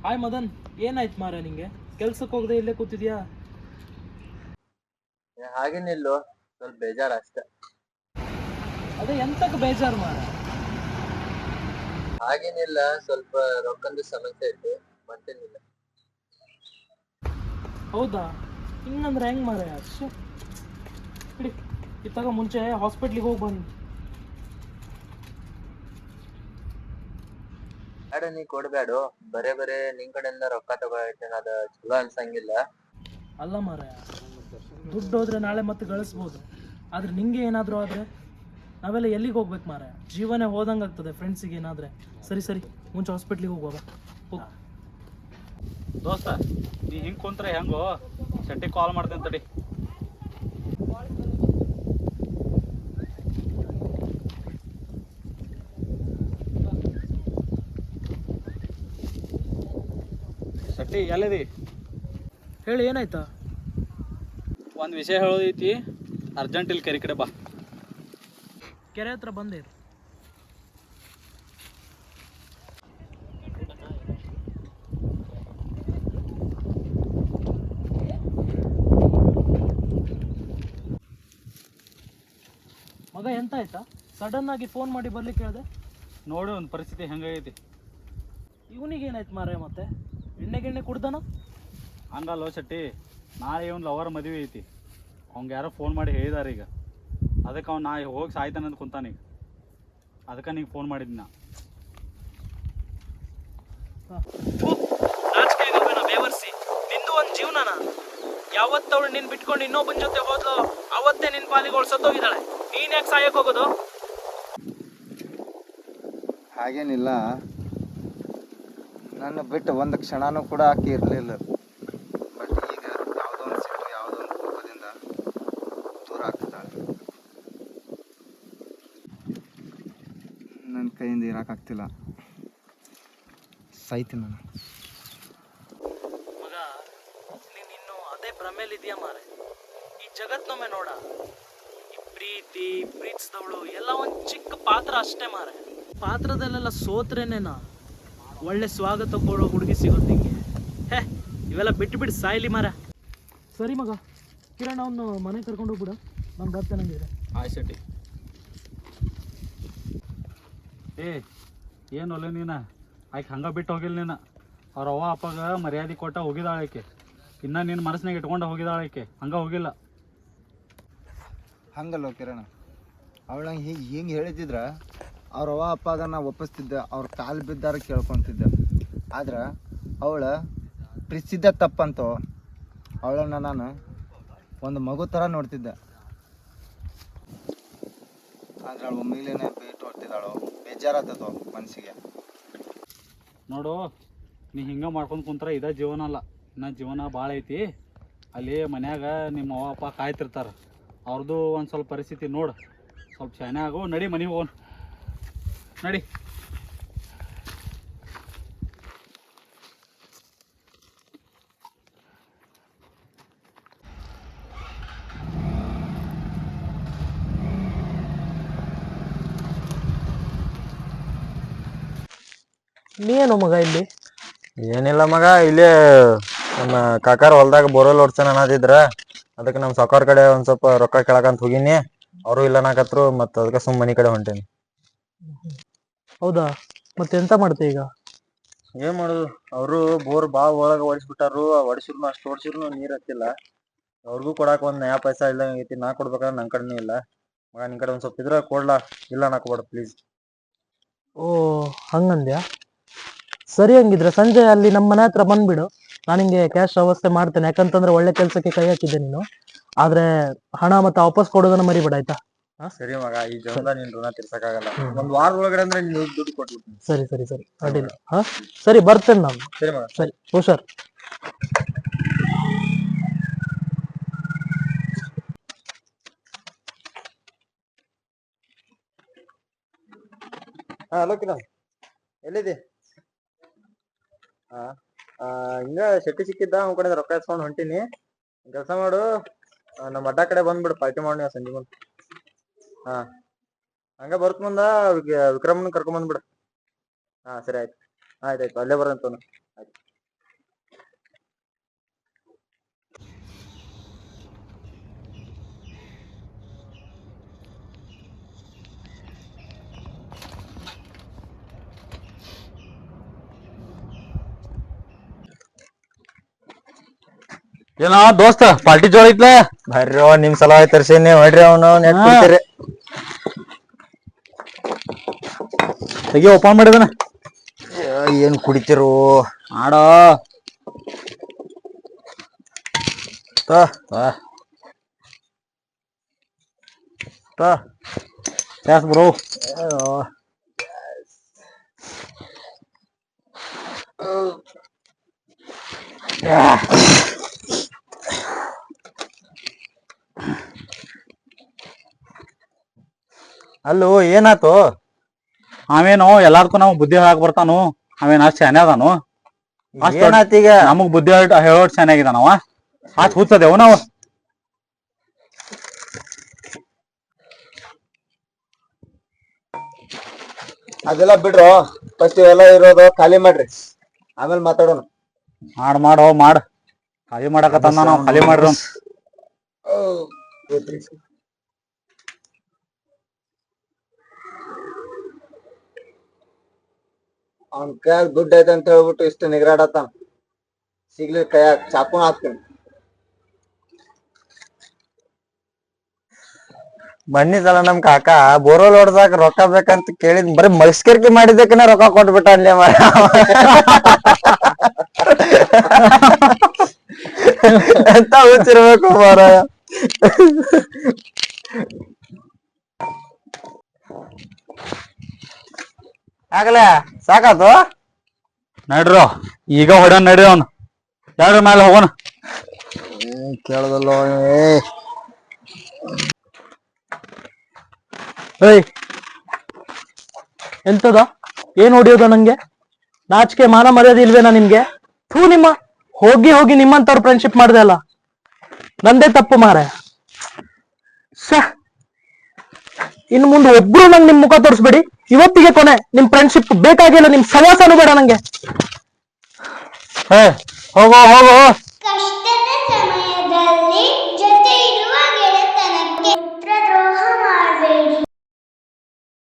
Hi Madan, ಏನಾಯ್ತು ಮಾರ ನಿಂಗೆ? ಕೆಲ್ಸಕ್ಕೆ ಹೋಗದೆ ಇಲ್ಲೇ ಕೂತಿದ್ಯಾ? ಹಾಗೇನಿಲ್ಲೋ, ಸ್ವಲ್ಪ ಬೇಜಾರ ಅಷ್ಟೇ. ಅದೇ ಎಂತಕ್ಕೆ ಬೇಜಾರು ಮಾರ? ಹಾಗೇನಿಲ್ಲ, ಸ್ವಲ್ಪ ರೊಕ್ಕಂದು ಸಮಸ್ಯೆ ಐತಿ, ಮತ್ತೇನಿಲ್ಲ. ಹೌದಾ? ಹಿಂಗಂದ್ರೆ ಹೆಂಗ್ ಮಾರ? ಬಿಡಿ, ಇತ್ತಾಗ ಮುಂಚೆ ಹಾಸ್ಪಿಟ್ಲಿಗೆ ಹೋಗಿ ಬಂದು. ಬೇಡ, ನೀ ಕೊಡ್ಬೇಡು. ಬರೇ ಬರೇ ನಿನ್ ಕಡೆಯಿಂದ ರೊಕ್ಕ ತಗೊಳತೇನ, ಅದ ಚಲೋ ಅನ್ಸಂಗಿಲ್ಲ. ಅಲ್ಲ ಮಾರ, ದುಡ್ಡು ಹೋದ್ರೆ ನಾಳೆ ಮತ್ತೆ ಗಳಿಸ್ಬೋದು, ಆದ್ರೆ ನಿಂಗೆ ಏನಾದರೂ ಆದರೆ ನಾವೆಲ್ಲ ಎಲ್ಲಿಗೆ ಹೋಗ್ಬೇಕು ಮಾರ? ಜೀವನೇ ಹೋದಂಗೆ ಆಗ್ತದೆ ಫ್ರೆಂಡ್ಸಿಗೆ ಏನಾದರೆ. ಸರಿ ಸರಿ, ಮುಂಚೆ ಹಾಸ್ಪಿಟ್ಲಿಗೆ ಹೋಗುವಾಗ ಹೋಗಿ. ದೋಸ್ತ, ನೀ ಹಿಂಗೆ ಕುಂತ್ರೆ ಹೆಂಗೋ? ಶೆಟ್ಟಿಗೆ ಕಾಲ್ ಮಾಡ್ತೇನೆ ತಡಿ. ಶೆಟ್ಟಿ ಎಲ್ಲಿದಿ? ಹೇಳಿ, ಏನಾಯ್ತಾ? ಒಂದು ವಿಷಯ ಹೇಳೋದೈತಿ, ಅರ್ಜೆಂಟ್ ಇಲ್ಲಿ ಕೆರೆ ಕಡೆ ಬಾ. ಕೆರೆ ಹತ್ರ ಬಂದೆ. ಮಗ ಎಂತ ಆಯ್ತಾ? ಸಡನ್ ಆಗಿ ಫೋನ್ ಮಾಡಿ ಬರ್ಲಿಕ್ಕೆ ಹೇಳಿದೆ. ನೋಡಿ ಒಂದು ಪರಿಸ್ಥಿತಿ ಹೆಂಗೈತಿ. ಇವನಿಗೆ ಏನಾಯ್ತು ಮಾರ? ಮತ್ತೆ ಎಣ್ಣೆ ಕುಡ್ದಾನ? ಹಂಗಲ್ಲೋ ಶೆಟ್ಟಿ, ನಾಳೆ ಒಂದು ಲವರ್ ಮದುವೆ ಐತಿ. ಅವ್ಗೆ ಯಾರೋ ಫೋನ್ ಮಾಡಿ ಹೇಳಿದಾರೆ ಈಗ. ಅದಕ್ಕೆ ಅವ್ನು ನಾ ಹೋಗಿ ಸಾಯ್ತಾನೆ ಅಂತ ಕುಂತಾನೀಗ. ಅದಕ್ಕೆ ನಿಂಗೆ ಫೋನ್ ಮಾಡಿದ್ನ ನಾ. ಬೇವರ್ಸಿ, ನಿಂದು ಒಂದು ಜೀವನನ? ಯಾವತ್ತವಳು ನಿನ್ ಬಿಟ್ಕೊಂಡು ಇನ್ನೊಬ್ಬನ ಜೊತೆ ಹೋದ್ಲು, ಅವತ್ತೇ ನಿನ್ ಪಾಲಿಗೆ ಸತ್ತೋಗಿದ್ದಾಳೆ. ನೀನ್ ಯಾಕೆ ಸಾಯಕ್ ಹೋಗೋದು? ಹಾಗೇನಿಲ್ಲ, ನನ್ನ ಬಿಟ್ಟು ಒಂದು ಕ್ಷಣನೂ ಕೂಡ ಆಕೆ ಇರಲಿಲ್ಲ. ಬಟ್ ಈಗ ಯಾವುದೋ ಒಂದು ಸಿಟ್ಟು, ಯಾವುದೋ ಒಂದು ಕೋಪದಿಂದ ದೂರ ಆಗ್ತಿದ್ದಾಳೆ. ನನ್ನ ಕೈಯಿಂದ ಇರೋಕ್ಕಾಗ್ತಿಲ್ಲ, ಸಾಯ್ತೀನಿ ನಾನು. ಮಗ, ನೀನ್ ಇನ್ನು ಅದೇ ಭ್ರಮೇಲಿ ಇದೆಯಾ ಮಾರೆ? ಈ ಜಗತ್ನೊಮ್ಮೆ ನೋಡ, ಈ ಪ್ರೀತಿಸಿದವಳು ಎಲ್ಲ ಒಂದು ಚಿಕ್ಕ ಪಾತ್ರ ಅಷ್ಟೇ ಮಾರೆ. ಪಾತ್ರದಲ್ಲೆಲ್ಲ ಸೋತ್ರೇನೇನಾ ಒಳ್ಳೆ ಸ್ವಾಗತ ಕೊಡೋ ಹುಡುಗಿ ಸಿಗೋದು ನಿಂಗೆ? ಹೇ, ಇವೆಲ್ಲ ಬಿಟ್ಟು ಸಾಯ್ಲಿ ಮಾರ. ಸರಿ ಮಗ, ಕಿರಣ್ ಅವನು ಮನೆಗೆ ಕರ್ಕೊಂಡು ಹೋಗ್ಬಿಡ, ನಾನು ಬರ್ತೇನೆ ಹಂಗಿದ್ರೆ. ಆಯ್ ಶೆಟ್ಟಿ. ಏನು ಒಳ್ಳೆ ನೀನು ಆಕೆ ಹಂಗೆ ಬಿಟ್ಟು ಹೋಗಿಲ್ಲ ನೀನು. ಅವ್ರ ಅವ್ವ ಅಪ್ಪಗ ಮರ್ಯಾದೆ ಕೊಟ್ಟ ಹೋಗಿದಾಳಕ್ಕೆ. ಇನ್ನು ನಿನ್ನ ಮನಸ್ಸಿನಾಗ ಇಟ್ಕೊಂಡು ಹೋಗಿದಾಳಕ್ಕೆ, ಹಂಗೆ ಹೋಗಿಲ್ಲ. ಹಂಗಲ್ಲ ಕಿರಣ, ಅವಳಂಗೆ ಹಿಂಗೆ ಹೇಳಿದ್ರೆ ಅವ್ರ ಅವ್ವ ಅಪ್ಪಾಗ ನಾ ಒಪ್ಪಿಸ್ತಿದ್ದೆ, ಅವ್ರ ಕಾಲು ಬಿದ್ದಾರ ಕೇಳ್ಕೊತಿದ್ದೆ. ಆದ್ರೆ ಅವಳ ಪ್ರೀತಿಸಿದ್ದೆ ತಪ್ಪಂತೋ. ಅವಳನ್ನು ನಾನು ಒಂದು ಮಗು ಥರ ನೋಡ್ತಿದ್ದೆ. ಆದ್ರೆ ಅವಳು ಒಮ್ಮಿಲೇನೆ ಬಿಟ್ಟು ಹೊರ್ತಿದ್ದಾಳು. ಬೇಜಾರಾಗ್ತದೋ ಮನಸ್ಸಿಗೆ. ನೋಡು, ನೀ ಹಿಂಗೆ ಮಾಡ್ಕೊಂಡು ಕುಂತ್ರೆ ಇದೇ ಜೀವನ ಅಲ್ಲ, ಇನ್ನು ಜೀವನ ಭಾಳ ಐತಿ. ಅಲ್ಲಿ ಮನ್ಯಾಗ ನಿಮ್ಮ ಅವ್ವ ಅಪ್ಪ ಕಾಯ್ತಿರ್ತಾರೆ. ಅವ್ರದ್ದು ಒಂದು ಸ್ವಲ್ಪ ಪರಿಸ್ಥಿತಿ ನೋಡು, ಸ್ವಲ್ಪ ಶಾನೆ ಆಗು. ನಡಿ ಮನೆಗೆ ಹೋಗೋಣ, ನಡಿ. ನೀನು ಮಗ ಇಲ್ಲಿ? ಏನಿಲ್ಲ ಮಗ, ಇಲ್ಲೇ ನಮ್ಮ ಕಾಕಾರ ಹೊಲ್ದಾಗ ಬೋರ್ವೆಲ್ ಹೊಡ್ಸನ ಅನ್ನದಿದ್ರ, ಅದಕ್ಕೆ ನಮ್ಮ ಸಾವ್ಕಾರ ಕಡೆ ಒಂದ್ ಸ್ವಲ್ಪ ರೊಕ್ಕ ಕೇಳಕಂತ ಹೋಗಿನಿ. ಅವರು ಇಲ್ಲ ನಾಕತ್ರು, ಮತ್ತ ಅದಕ್ಕೆ ಸುಮ್ ಮನಿ ಕಡೆ ಹೊಂಟೇನಿ. ಹೌದಾ? ಮತ್ತೆ ಎಂತ ಮಾಡ್ತೆ ಈಗ? ಏನ್ ಮಾಡುದು, ಅವರು ಬೋರ್ ಒಳಗ ಹೊಡಿಸ್ಬಿಟ್ಟಾರು. ಹೊಡಿಸಿರ್ನು ಅಷ್ಟು ಹೊಡಿಸಿರ್ನು ನೀರ್ ಹತ್ತಿಲ್ಲ. ಅವ್ರಿಗೂ ಕೊಡಾಕ ಒಂದ್ ನಯಾ ಪೈಸಾ ಇಲ್ಲ ಐತಿ. ನಾ ಕೊಡ್ಬೇಕಂದ್ರೆ ನನ್ ಕಡೆನೂ ಇಲ್ಲ. ಮಗ ನಿನ್ ಕಡೆ ಒಂದ್ ಸ್ವಲ್ಪ ಇದ್ರ ಕೊಡ್ಲಾ, ಇಲ್ಲ ನಾಕೋಬೇಡ ಪ್ಲೀಸ್. ಓ, ಹಂಗಂದ್ಯಾ? ಸರಿ, ಹಂಗಿದ್ರೆ ಸಂಜೆ ಅಲ್ಲಿ ನಮ್ಮ ಮನೆ ಹತ್ರ ಬಂದ್ಬಿಡು, ನಾನು ನಿಂಗೆ ಕ್ಯಾಶ್ ವ್ಯವಸ್ಥೆ ಮಾಡ್ತೇನೆ. ಯಾಕಂತಂದ್ರೆ ಒಳ್ಳೆ ಕೆಲಸಕ್ಕೆ ಕೈ ಹಾಕಿದ್ದೆ ನೀನು. ಆದ್ರೆ ಹಣ ಮತ್ತೆ ವಾಪಸ್ ಕೊಡೋದನ್ನ ಮರಿಬೇಡ, ಆಯ್ತಾ? ಸರಿ ಮಗ, ಈ ಜೀವನದಾಗ ನಿನ್ ಋಣ ತೀರ್ಸಕ್ಕಾಗಲ್ಲ. ಒಂದ್ ವಾರದ ಒಳಗಡೆ ಅಂದ್ರೆ ನೀನ್ ದುಡ್ಡು ಕೊಟ್ಬಿಡ್ತೀನಿ. ಸರಿ ಸರಿ ಸರಿ, ಅಡ್ಡಿಲ್ಲ. ಹಾ ಸರಿ, ಬರ್ತೇನೆ ನಾನು. ಸರಿ ಮಗ. ಸರಿ, ಹುಷಾರ್. ಹಲೋ ಕಿರಣ್, ಎಲ್ಲಿದೆ? ಹಾ, ಹಿಂಗ ಶೆಟ್ಟಿ ಸಿಕ್ಕಿದ್ದ, ಅವ್ನ ಕಡೆ ರೊಕ್ಕ ಇಸ್ಕೊಂಡ್ ಹೊಂಟಿನಿ. ಕೆಲಸ ಮಾಡು, ನಮ್ಮ ಅಡ್ಡ ಕಡೆ ಬಂದ್ಬಿಡು, ಪಾರ್ಟಿ ಮಾಡೋಣ ಸಂಜೆ ಮುಂದೆ. ಹಾ, ಹಂಗ ಬರ್ತ ಮುಂದ ವಿಕ್ರಮನ್ ಕರ್ಕೊಂಡ್ ಬಂದ್ಬಿಡು. ಹಾ ಸರಿ, ಆಯ್ತು ಆಯ್ತಾಯ್ತು, ಅಲ್ಲೇ ಬರಂತ. ಆಯ್ತು. ಏನೋ ದೋಸ್ತ ಪಾರ್ಟಿ ಜೋಳ ಐತ್ಲ ಬರ್ರಿ ನಿಮ್ ಸಲುವಾಗಿ ತರ್ಸೀನಿ ಹೊಡ್ರಿ ಅವನು ನೆಟ್ ಬಿಡ್ತೀರಿ. ತೆಗಿ ಓಪನ್ ಮಾಡಿದನ ಏನ್ ಕುಡಿತಿರು ಆಡೋ ಬ್ರೋ. ಅಲ್ಲೋ ಏನಾತು? ಅವೇನು ಎಲ್ಲಾರ್ಕು ನಾವು ಬುದ್ಧಿ ಹೇಳಕ್ ಬರ್ತಾನು. ಅವೇನ್ ಅಷ್ಟ್ ಶಾನೆ ಅದಾನು. ಏನಾತೀಗ? ನಮಗ್ ಬುದ್ಧಿ ಹೇಳೋಟ್ ಶಾನೆ ಆಗಿದಾನವ. ಅಷ್ಟ್ ಹುಚ್ಚದೇವು ನಾವು. ಅದೆಲ್ಲ ಬಿಡ್ರು, ಫಸ್ಟ್ ಇವೆಲ್ಲ ಇರೋದು ಖಾಲಿ ಮಾಡ್ರಿ, ಆಮೇಲೆ ಮಾತಾಡೋಣ. ಮಾಡೋ ಖಾಲಿ ಮಾಡಕತ್ತಂದ ನಾವು ಖಾಲಿ ಮಾಡ್ರಿ. ಅವ್ನ ಕೈಯಾಗ ದುಡ್ಡು ಐತೆ ಅಂತ ಹೇಳ್ಬಿಟ್ಟು ಇಷ್ಟು ನಿಗ್ರಾಡತ್ತಾನ. ಸಿಗ್ಲಿ ಕೈಯಾಗ ಚಾಕು ಹಾಕ್ತೀನಿ. ಬನ್ನಿದಲ್ಲ ನಮ್ ಕಾಕ ಬೋರೋಲ್ ಹೊಡ್ದಾಕ ರೊಕ್ಕ ಬೇಕಂತ ಕೇಳಿದ್ ಬರೀ ಮಸ್ಕರಿಕೆ ಮಾಡಿದಕ್ಕನ ರೊಕ್ಕ ಕೊಟ್ಬಿಟ್ಟ ಅಲ್ಲೇ ಮರ. ಎಂತ ಹುಚ್ಚಿರ್ಬೇಕು ಮಾರ. ಆಗಲೇ ಸಾಕಾತು ನಡ್ರೋ ಈಗ ಹೊಡ್ಯಾನ ನಡ್ರಿ ಅವ್ನು. ಯಾರ ಮೇಲೆ ಹೋಗೋಣ. ಕೇಳದಲ್ಲ ಏಯ್ ಎಂತದ ಏನ್ ಹೊಡಿಯೋದ ನಂಗೆ? ನಾಚಿಕೆ ಮಾನ ಮರ್ಯಾದೆ ಇಲ್ವೇನಾ ನಿಮ್ಗೆ? ಥೂ ನಿಮ್ಮ ಹೋಗಿ ಹೋಗಿ ನಿಮ್ಮಂತವ್ರು ಫ್ರೆಂಡ್ಶಿಪ್ ಮಾಡ್ದೆ ಅಲ್ಲ, ನಂದೇ ತಪ್ಪು ಮಾರೆ. ಇನ್ನು ಮುಂದೆ ಒಬ್ರು ನಂಗೆ ನಿಮ್ ಮುಖ ತೋರಿಸ್ಬೇಡಿ. ಇವತ್ತಿಗೆ ಕೊನೆ. ನಿಮ್ ಫ್ರೆಂಡ್ಶಿಪ್ ಬೇಕಾಗಿಲ್ಲ, ನಿಮ್ ಸವಾಸನೂ ಬೇಡ ನಂಗೆ. ಹೋಗೋ